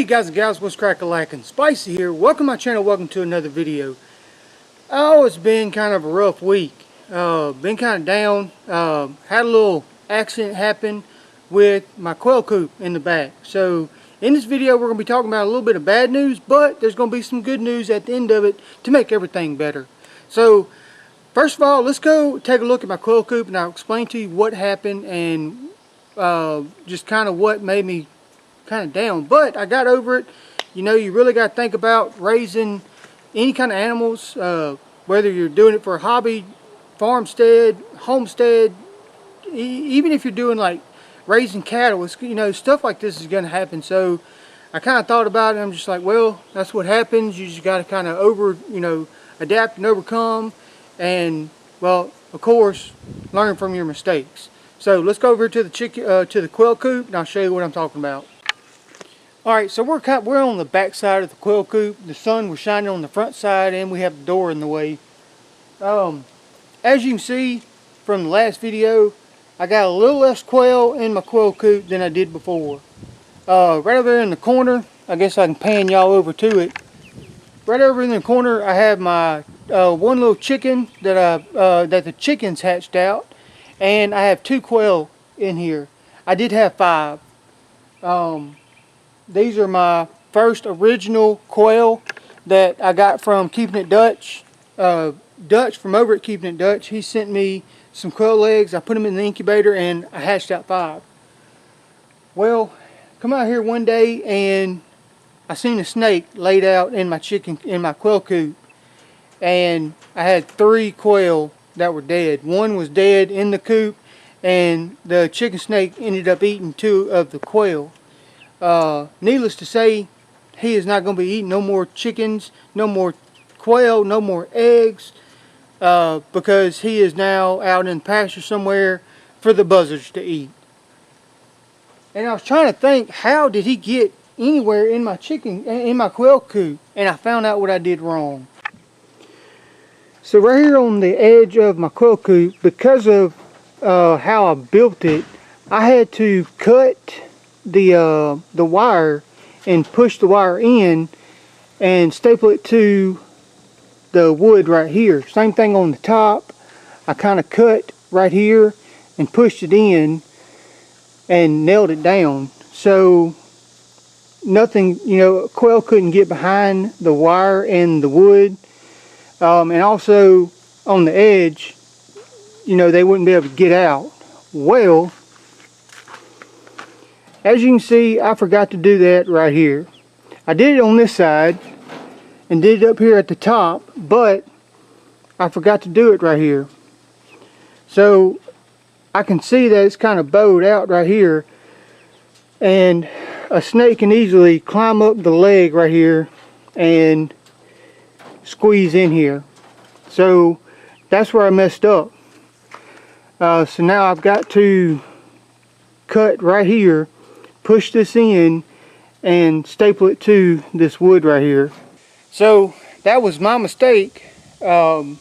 Hey guys and gals, what's crack-a-lackin'? Spicy here. Welcome to my channel, welcome to another video. Oh, it's been kind of a rough week. Been kind of down. Had a little accident happen with my quail coop in the back. So in this video we're going to be talking about a little bit of bad news, but there's going to be some good news at the end of it to make everything better. So first of all, let's go take a look at my quail coop and I'll explain to you what happened and just kind of what made me kind of down. But I got over it. You know, you really got to think about raising any kind of animals, whether you're doing it for a hobby, farmstead, homestead, even if you're doing like raising cattle. It's, you know, stuff like this is going to happen. So I kind of thought about it. I'm just like, well, that's what happens. You just got to kind of adapt and overcome, and well, of course, learn from your mistakes. So let's go over to the quail coop and I'll show you what I'm talking about. Alright, so we're on the back side of the quail coop. The sun was shining on the front side and we have the door in the way. As you can see from the last video, I got a little less quail in my quail coop than I did before. Right over there in the corner, I guess I can pan y'all over to it. Right over in the corner I have my one little chicken that the chickens hatched out, and I have 2 quail in here. I did have 5. These are my first original quail that I got from Keeping It Dutch. Dutch from over at Keeping It Dutch, he sent me some quail eggs. I put them in the incubator and I hatched out 5. Well, come out here one day and I seen a snake laid out in my quail coop, and I had 3 quail that were dead. One was dead in the coop, and the chicken snake ended up eating 2 of the quail. Needless to say, he is not going to be eating no more chickens, no more quail, no more eggs, because he is now out in the pasture somewhere for the buzzards to eat. And I was trying to think, how did he get anywhere in my quail coop? And I found out what I did wrong. So right here on the edge of my quail coop, because of how I built it, I had to cut the wire and push the wire in and staple it to the wood right here. Same thing on the top. I kind of cut right here and pushed it in and nailed it down, so nothing, you know, quail couldn't get behind the wire and the wood, and also on the edge, you know, they wouldn't be able to get out. Well, as you can see, I forgot to do that right here. I did it on this side and did it up here at the top, but I forgot to do it right here. So I can see that it's kind of bowed out right here, and a snake can easily climb up the leg right here and squeeze in here. So that's where I messed up. So now I've got to cut right here, push this in and staple it to this wood right here. So that was my mistake, and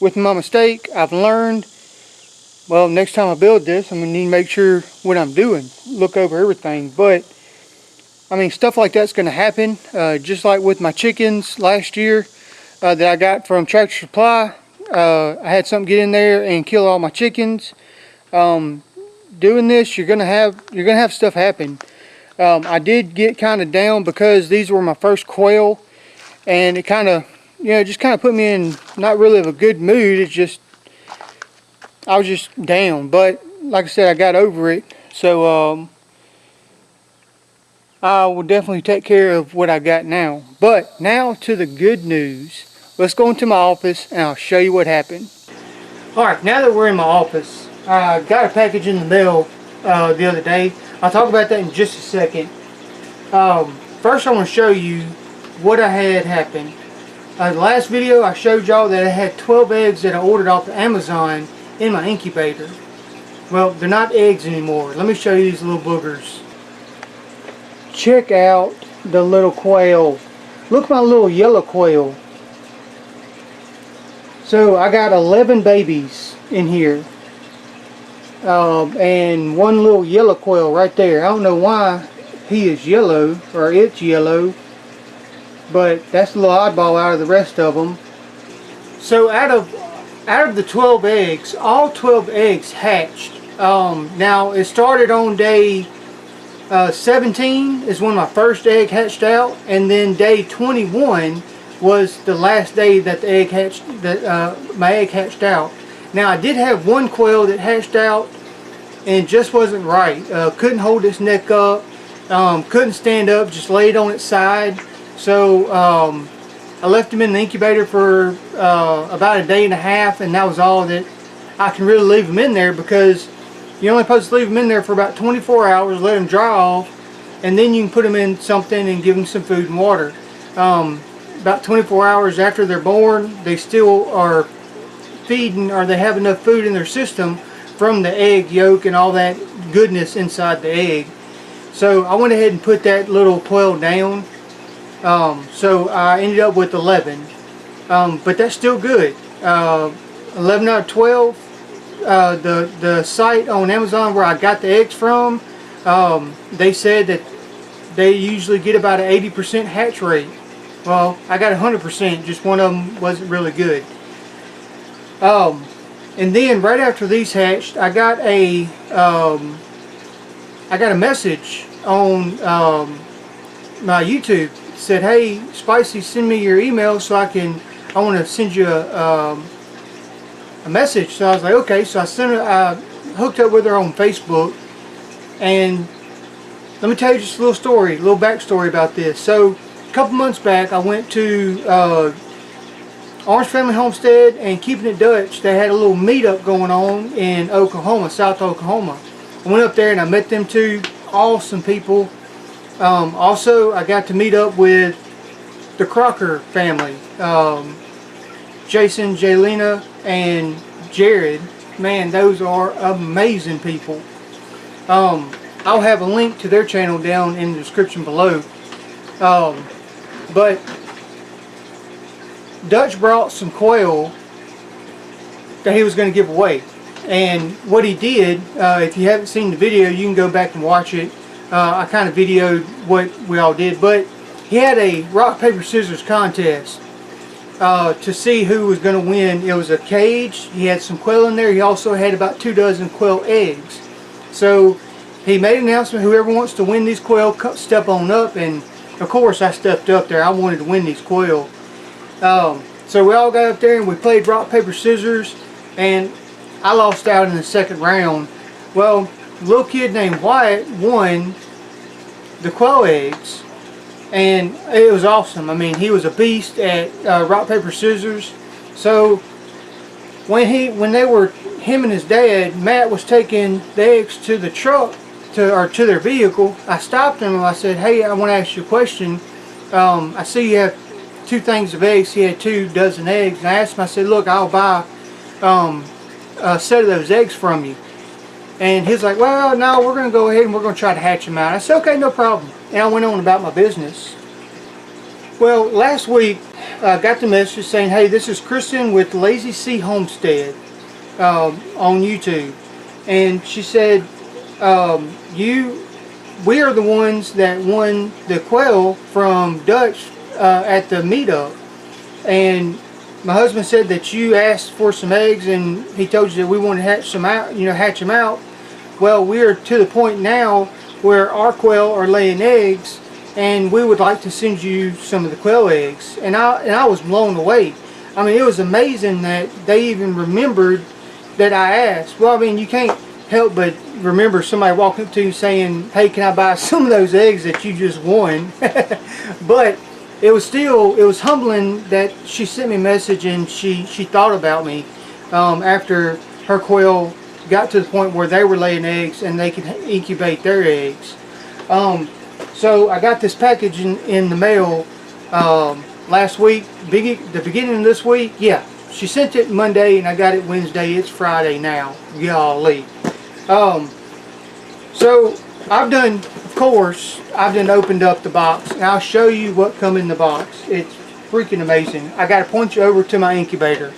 with my mistake I've learned, well, next time I build this I'm going to need to make sure what I'm doing, look over everything. But I mean, stuff like that's going to happen, just like with my chickens last year that I got from Tractor Supply. I had something get in there and kill all my chickens. Doing this, you're gonna have stuff happen. I did get kind of down because these were my first quail, and it kind of, you know, just kind of put me in not really of a good mood. It's just, I was just down. But like I said, I got over it. So I will definitely take care of what I got now. But now to the good news. Let's go into my office and I'll show you what happened. Alright, now that we're in my office, I got a package in the mail the other day. I'll talk about that in just a second. First I want to show you what I had happen. The last video I showed y'all that I had 12 eggs that I ordered off of Amazon in my incubator. Well, they're not eggs anymore. Let me show you these little boogers. Check out the little quail. Look at my little yellow quail. So I got 11 babies in here. and one little yellow quail right there. I don't know why he is yellow, or it's yellow, but that's a little oddball out of the rest of them. So out of the 12 eggs, all 12 eggs hatched. Now it started on day 17 is when my first egg hatched out, and then day 21 was the last day that the egg hatched, my egg hatched out. Now I did have one quail that hatched out and just wasn't right. Couldn't hold its neck up, couldn't stand up, just laid on its side. So I left him in the incubator for about a day and a half, and that was all that I can really leave him in there, because you're only supposed to leave them in there for about 24 hours, let them dry off, and then you can put them in something and give them some food and water. About 24 hours after they're born, they still are feeding, or they have enough food in their system from the egg yolk and all that goodness inside the egg. So I went ahead and put that little quail down. So I ended up with 11. But that's still good. 11 out of 12. The site on Amazon where I got the eggs from, they said that they usually get about an 80% hatch rate. Well, I got 100%, just one of them wasn't really good. And then right after these hatched, I got a message on my YouTube. It said, "Hey, Spicy, send me your email so I want to send you a message." So I was like, okay. So I hooked up with her on Facebook, and let me tell you just a little story, a little backstory about this. So a couple months back, I went to Orange Family Homestead and Keeping It Dutch. They had a little meetup going on in Oklahoma, South Oklahoma. I went up there and I met them two awesome people. Also, I got to meet up with the Crocker family. Jason, Jaylena, and Jared. Man, those are amazing people. I'll have a link to their channel down in the description below. But Dutch brought some quail that he was going to give away. And what he did, if you haven't seen the video, you can go back and watch it. I kind of videoed what we all did. But he had a rock, paper, scissors contest to see who was going to win. It was a cage. He had some quail in there. He also had about 2 dozen quail eggs. So he made an announcement, whoever wants to win these quail, step on up. And of course I stepped up there. I wanted to win these quail. So we all got up there and we played rock, paper, scissors, and I lost out in the second round. Well, a little kid named Wyatt won the quail eggs, and it was awesome. I mean, he was a beast at rock, paper, scissors. So when him and his dad, Matt, was taking the eggs to the truck, to their vehicle, I stopped him and I said, "Hey, I want to ask you a question. I see you have 2 things of eggs." He had 2 dozen eggs, and I asked him, I said, "Look, I'll buy a set of those eggs from you." And he's like, "Well, no, we're going to go ahead and we're going to try to hatch them out." I said, "Okay, no problem." And I went on about my business. Well, last week I got the message saying, "Hey, this is Kristen with Lazy C Homestead on YouTube." And she said, we are the ones that won the quail from Dutch at the meetup. And my husband said that you asked for some eggs and he told you that we want to hatch some out, hatch them out. Well, we are to the point now where our quail are laying eggs, and we would like to send you some of the quail eggs." And I was blown away. I mean, it was amazing that they even remembered that I asked. Well, I mean, you can't help but remember somebody walking up to you saying, "Hey, can I buy some of those eggs that you just won?" But it was humbling that she sent me a message and she thought about me after her quail got to the point where they were laying eggs and they could incubate their eggs. So I got this package in the mail last week, the beginning of this week. Yeah, she sent it Monday and I got it Wednesday. It's Friday now. Golly. So I've done opened up the box, and I'll show you what come in the box. It's freaking amazing. I gotta point you over to my incubator.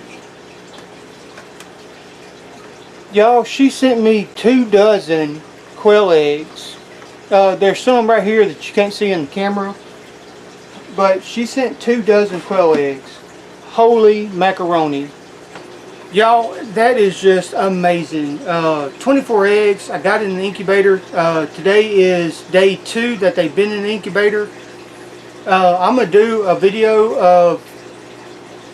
Y'all, she sent me 2 dozen quail eggs. There's some right here that you can't see in the camera, but she sent 2 dozen quail eggs. Holy macaroni. Y'all, that is just amazing. 24 eggs. I got it in the incubator. Today is day 2 that they've been in the incubator. I'm going to do a video of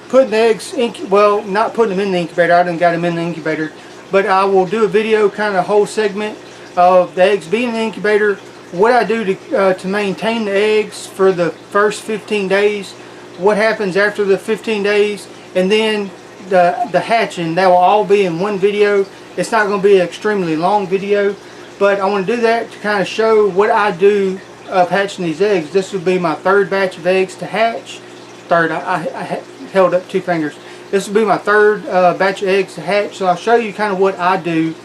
putting the eggs, well, not putting them in the incubator. I done got them in the incubator. But I will do a video, kind of whole segment of the eggs being in the incubator, what I do to maintain the eggs for the first 15 days, what happens after the 15 days, and then the hatching. That will all be in one video. It's not going to be an extremely long video, but I want to do that to kind of show what I do of hatching these eggs. This will be my 3rd batch of eggs to hatch. Third, I held up 2 fingers. This will be my 3rd batch of eggs to hatch, so I'll show you kind of what I do.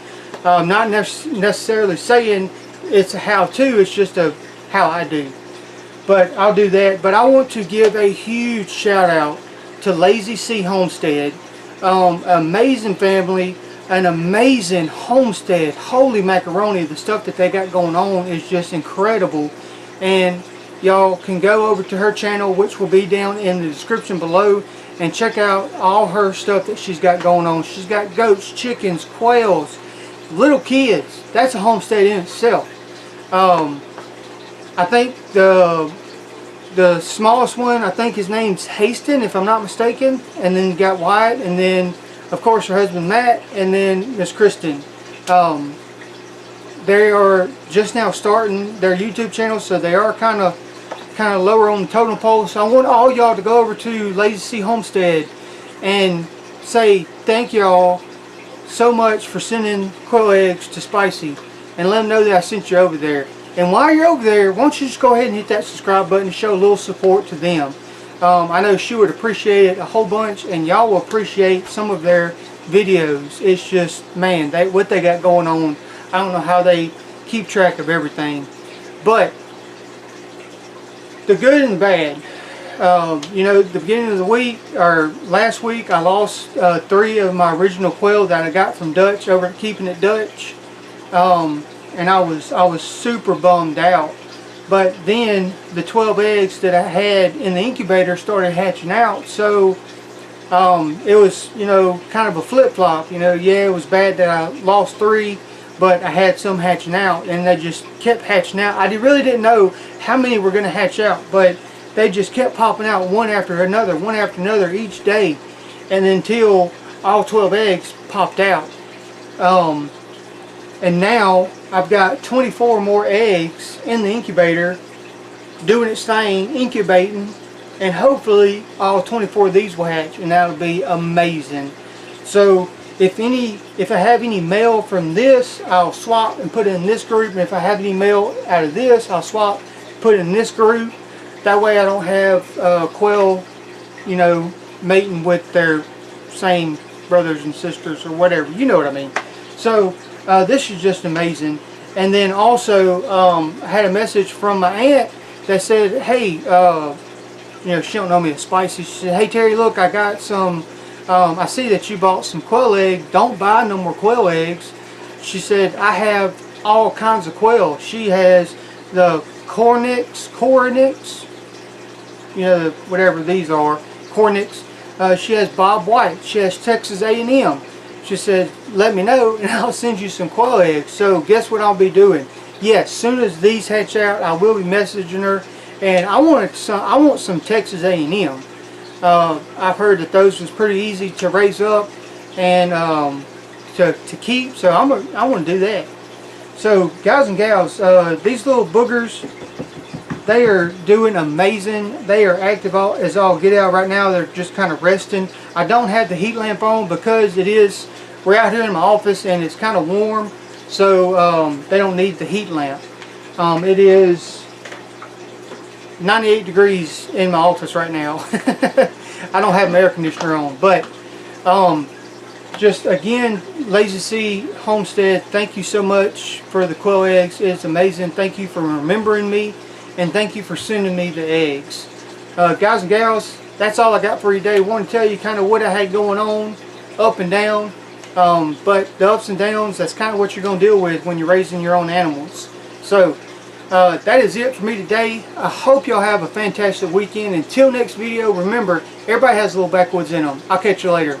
Not necessarily saying it's a how-to, it's just a how I do. But I'll do that. But I want to give a huge shout out to Lazy C Homestead. Amazing family, an amazing homestead. Holy macaroni, the stuff that they got going on is just incredible. And y'all can go over to her channel, which will be down in the description below, and check out all her stuff that she's got going on. She's got goats, chickens, quails, little kids. That's a homestead in itself. I think the smallest one, I think his name's Haston, if I'm not mistaken. And then you got Wyatt, and then of course her husband Matt, and then Miss Kristen. They are just now starting their YouTube channel, so they are kind of lower on the totem pole. So I want all y'all to go over to Lazy C Homestead and say thank y'all so much for sending quail eggs to Spicy, and let them know that I sent you over there. And while you're over there, why don't you just go ahead and hit that subscribe button and show a little support to them. I know she would appreciate it a whole bunch, and y'all will appreciate some of their videos. It's just, man, what they got going on. I don't know how they keep track of everything. But the good and the bad. You know, the beginning of the week, or last week, I lost 3 of my original quail that I got from Dutch over at Keeping It Dutch. And I was super bummed out. But then the 12 eggs that I had in the incubator started hatching out. So it was, you know, kind of a flip-flop. You know, yeah, it was bad that I lost 3, but I had some hatching out, and they just kept hatching out. I really didn't know how many were going to hatch out, but they just kept popping out one after another each day, and until all 12 eggs popped out. And now I've got 24 more eggs in the incubator doing its thing, incubating, and hopefully all 24 of these will hatch, and that'll be amazing. So if I have any male from this, I'll swap and put it in this group, and if I have any male out of this, I'll swap, put it in this group. That way I don't have quail, you know, mating with their same brothers and sisters or whatever. You know what I mean. So this is just amazing. And then also I had a message from my aunt that said, hey, you know, she don't know me as Spicy. She said, hey Terry, look, I got some, I see that you bought some quail eggs. Don't buy no more quail eggs. She said, I have all kinds of quail. She has the Cornix, you know, whatever these are, Cornix. She has Bob White. She has Texas A&M. She said, let me know and I'll send you some quail eggs. So guess what I'll be doing? Yes, as soon as these hatch out, I will be messaging her. And I want some Texas A&M. I've heard that those was pretty easy to raise up and to keep. So I want to do that. So guys and gals, these little boogers, they are doing amazing. They are active as all get out right now. They're just kind of resting. I don't have the heat lamp on because we're out here in my office and it's kind of warm. So they don't need the heat lamp. It is 98 degrees in my office right now. I don't have my air conditioner on. But just again, Lazy C Homestead, thank you so much for the quail eggs. It's amazing. Thank you for remembering me. And thank you for sending me the eggs. Guys and gals, that's all I got for you today. I want to tell you kind of what I had going on, up and down. But the ups and downs, that's kind of what you're going to deal with when you're raising your own animals. So, That is it for me today. I hope y'all have a fantastic weekend. Until next video, remember, everybody has a little backwoods in them. I'll catch you later.